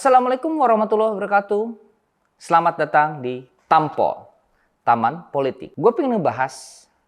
Assalamualaikum warahmatullahi wabarakatuh. Selamat datang di Tampo, Taman Politik. Gue pengen ngebahas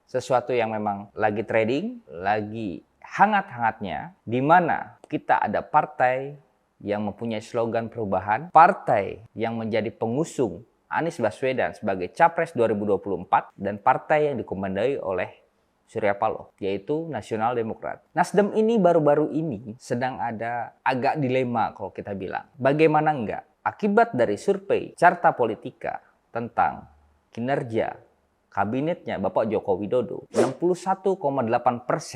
sesuatu yang memang lagi trading, lagi hangat-hangatnya, di mana kita ada partai yang mempunyai slogan perubahan, partai yang menjadi pengusung Anies Baswedan sebagai Capres 2024, dan partai yang dikomandoi oleh Surya Paloh, yaitu Nasional Demokrat. Nasdem ini baru-baru ini sedang ada agak dilema kalau kita bilang. Bagaimana enggak? Akibat dari survei Carta Politika tentang kinerja kabinetnya Bapak Joko Widodo, 61,8%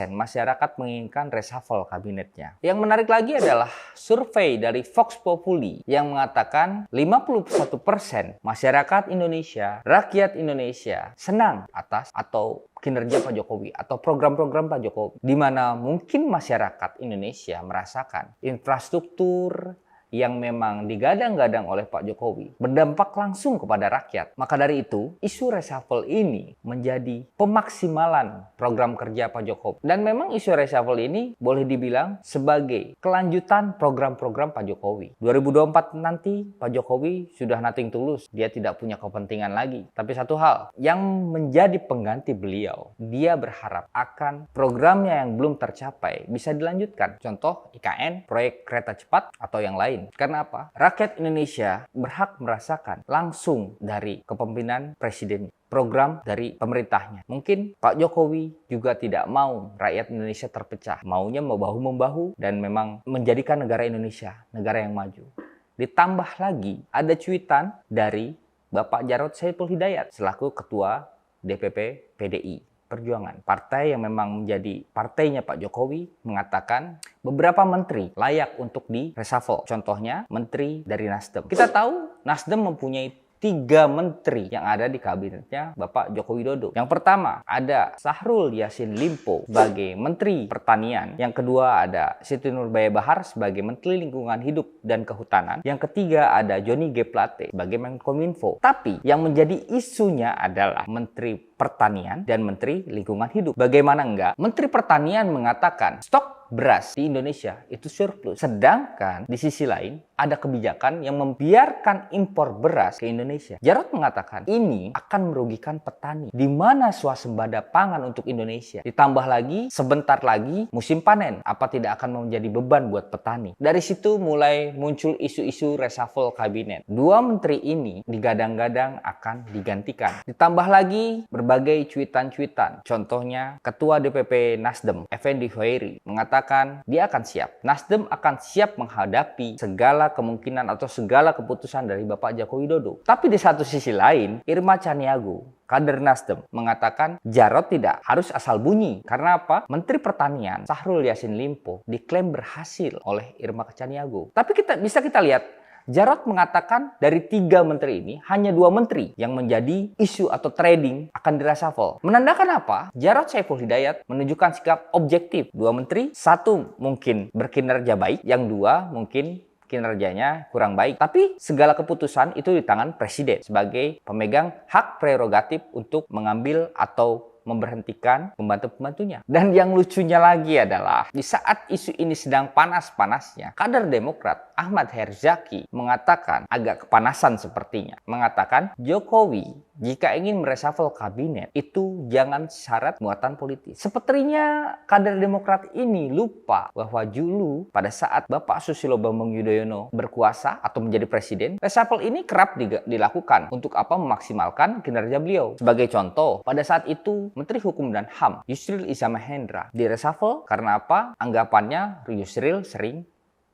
masyarakat menginginkan reshuffle kabinetnya. Yang menarik lagi adalah survei dari Vox Populi yang mengatakan 51% masyarakat Indonesia, rakyat Indonesia senang atas atau kinerja Pak Jokowi atau program-program Pak Jokowi, di mana mungkin masyarakat Indonesia merasakan infrastruktur yang memang digadang-gadang oleh Pak Jokowi berdampak langsung kepada rakyat. Maka dari itu, isu reshuffle ini menjadi pemaksimalan program kerja Pak Jokowi. Dan memang isu reshuffle ini boleh dibilang sebagai kelanjutan program-program Pak Jokowi. 2024 nanti Pak Jokowi sudah nothing tulus, dia tidak punya kepentingan lagi. Tapi satu hal yang menjadi pengganti beliau, dia berharap akan programnya yang belum tercapai bisa dilanjutkan. Contoh IKN, proyek kereta cepat, atau yang lain. Karena apa? Rakyat Indonesia berhak merasakan langsung dari kepemimpinan presiden, program dari pemerintahnya. Mungkin Pak Jokowi juga tidak mau rakyat Indonesia terpecah, maunya membahu-membahu dan memang menjadikan negara Indonesia negara yang maju. Ditambah lagi ada cuitan dari Bapak Jarod Saiful Hidayat selaku Ketua DPP PDI Perjuangan. Partai yang memang menjadi partainya Pak Jokowi mengatakan beberapa menteri layak untuk di reshuffle. Contohnya menteri dari Nasdem. Kita tahu Nasdem mempunyai 3 menteri yang ada di kabinetnya Bapak Joko Widodo. Yang pertama ada Syahrul Yassin Limpo sebagai Menteri Pertanian. Yang kedua ada Siti Nurbaya Bahar sebagai Menteri Lingkungan Hidup dan Kehutanan. Yang ketiga ada Johnny G. Plate sebagai Menkominfo. Tapi yang menjadi isunya adalah Menteri Pertanian dan Menteri Lingkungan Hidup. Bagaimana enggak? Menteri Pertanian mengatakan stok beras di Indonesia itu surplus. Sedangkan di sisi lain ada kebijakan yang membiarkan impor beras ke Indonesia. Jarod mengatakan ini akan merugikan petani. Di mana swasembada pangan untuk Indonesia? Ditambah lagi sebentar lagi musim panen. Apa tidak akan menjadi beban buat petani? Dari situ mulai muncul isu-isu reshuffle kabinet. 2 menteri ini digadang-gadang akan digantikan. Ditambah lagi berbagai cuitan-cuitan. Contohnya Ketua DPP Nasdem Effendi Hoeri mengatakan dia akan siap. Nasdem akan siap menghadapi segala kemungkinan atau segala keputusan dari Bapak Joko Widodo. Tapi di satu sisi lain, Irma Chaniago, kader Nasdem, mengatakan Jarod tidak harus asal bunyi. Karena apa? Menteri Pertanian Syahrul Yassin Limpo diklaim berhasil oleh Irma Chaniago. Tapi bisa kita lihat, Jarod mengatakan dari 3 menteri ini, hanya 2 menteri yang menjadi isu atau trading akan direshuffle. Menandakan apa? Jarod Saiful Hidayat menunjukkan sikap objektif. 2 menteri, 1 mungkin berkinerja baik, yang 2 mungkin kinerjanya kurang baik. Tapi segala keputusan itu di tangan presiden sebagai pemegang hak prerogatif untuk mengambil atau memberhentikan pembantu-pembantunya. Dan yang lucunya lagi adalah di saat isu ini sedang panas-panasnya, kader Demokrat Ahmad Herzaki mengatakan, agak kepanasan sepertinya, mengatakan Jokowi jika ingin mereshuffle kabinet itu jangan syarat muatan politis. Sepertinya kader Demokrat ini lupa bahwa dulu pada saat Bapak Susilo Bambang Yudhoyono berkuasa atau menjadi presiden, reshuffle ini kerap dilakukan untuk apa? Memaksimalkan kinerja beliau. Sebagai contoh, pada saat itu Menteri Hukum dan HAM Yusril Iza Mahendra direshuffle karena apa? Anggapannya Yusril sering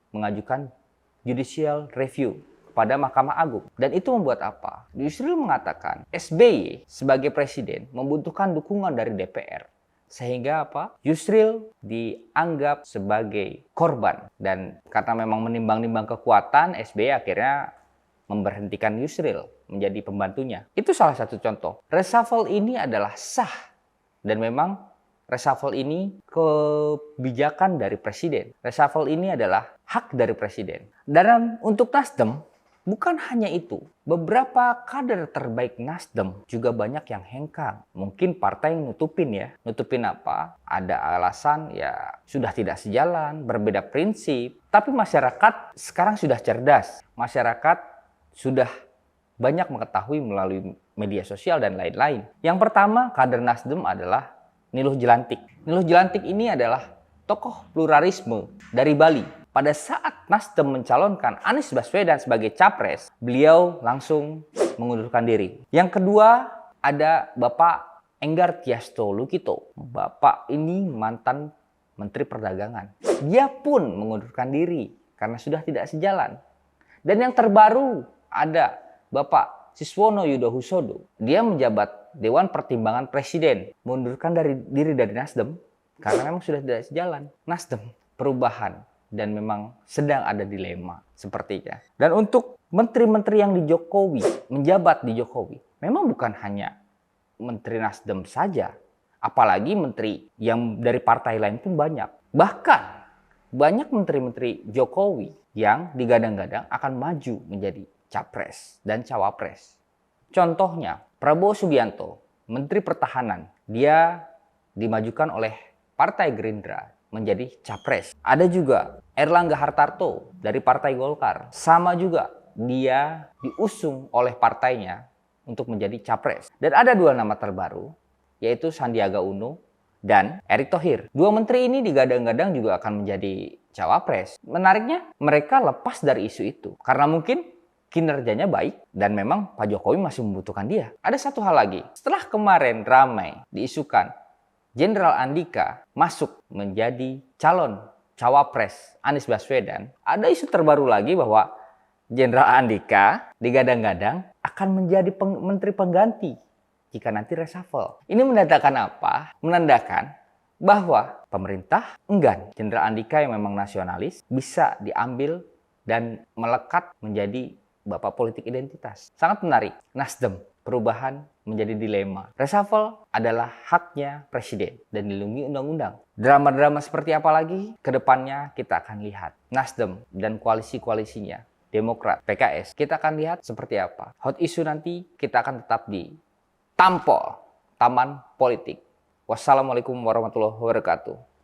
mengajukan judicial review pada Mahkamah Agung. Dan itu membuat apa? Yusril mengatakan SBY sebagai presiden membutuhkan dukungan dari DPR. Sehingga apa? Yusril dianggap sebagai korban. Dan karena memang menimbang-nimbang kekuatan, SBY akhirnya memberhentikan Yusril menjadi pembantunya. Itu salah satu contoh. Reshuffle ini adalah sah. Dan memang reshuffle ini kebijakan dari presiden. Reshuffle ini adalah hak dari presiden. Dan untuk Nasdem, Bukan hanya itu, beberapa kader terbaik Nasdem juga banyak yang hengkang. Mungkin partai yang nutupin ya. Nutupin apa? Ada alasan ya sudah tidak sejalan, berbeda prinsip. Tapi masyarakat sekarang sudah cerdas. Masyarakat sudah banyak mengetahui melalui media sosial dan lain-lain. Yang pertama, kader Nasdem adalah Niluh Jelantik. Niluh Jelantik ini adalah tokoh pluralisme dari Bali. Pada saat Nasdem mencalonkan Anies Baswedan sebagai capres, beliau langsung mengundurkan diri. Yang kedua, ada Bapak Enggar Tiasto Lukito. Bapak ini mantan Menteri Perdagangan. Dia pun mengundurkan diri karena sudah tidak sejalan. Dan yang terbaru ada Bapak Siswono Yudhohusodo. Dia menjabat Dewan Pertimbangan Presiden, mengundurkan diri dari Nasdem karena memang sudah tidak sejalan. Nasdem, perubahan, dan memang sedang ada dilema sepertinya. Dan untuk menteri-menteri yang di Jokowi, menjabat di Jokowi, memang bukan hanya menteri Nasdem saja. Apalagi menteri yang dari partai lain pun banyak. Bahkan banyak menteri-menteri Jokowi yang digadang-gadang akan maju menjadi capres dan cawapres. Contohnya, Prabowo Subianto, Menteri Pertahanan, dia dimajukan oleh Partai Gerindra menjadi capres. Ada juga Erlangga Hartarto dari Partai Golkar. Sama juga, dia diusung oleh partainya untuk menjadi capres. Dan ada dua nama terbaru, yaitu Sandiaga Uno dan Erick Thohir. Dua menteri ini digadang-gadang juga akan menjadi cawapres. Menariknya, mereka lepas dari isu itu. Karena mungkin kinerjanya baik dan memang Pak Jokowi masih membutuhkan dia. Ada satu hal lagi. Setelah kemarin ramai diisukan Jenderal Andika masuk menjadi calon cawapres Anies Baswedan, ada isu terbaru lagi bahwa Jenderal Andika digadang-gadang akan menjadi menteri pengganti jika nanti reshuffle. Ini menandakan apa? Menandakan bahwa pemerintah enggan Jenderal Andika yang memang nasionalis bisa diambil dan melekat menjadi bapak politik identitas. Sangat menarik. Nasdem, perubahan menjadi dilema. Reshuffle adalah haknya presiden dan dilindungi undang-undang. Drama-drama seperti apa lagi? Kedepannya kita akan lihat. Nasdem dan koalisi-koalisinya, Demokrat, PKS, kita akan lihat seperti apa. Hot issue nanti kita akan tetap di Tampol, Taman Politik. Wassalamualaikum warahmatullahi wabarakatuh.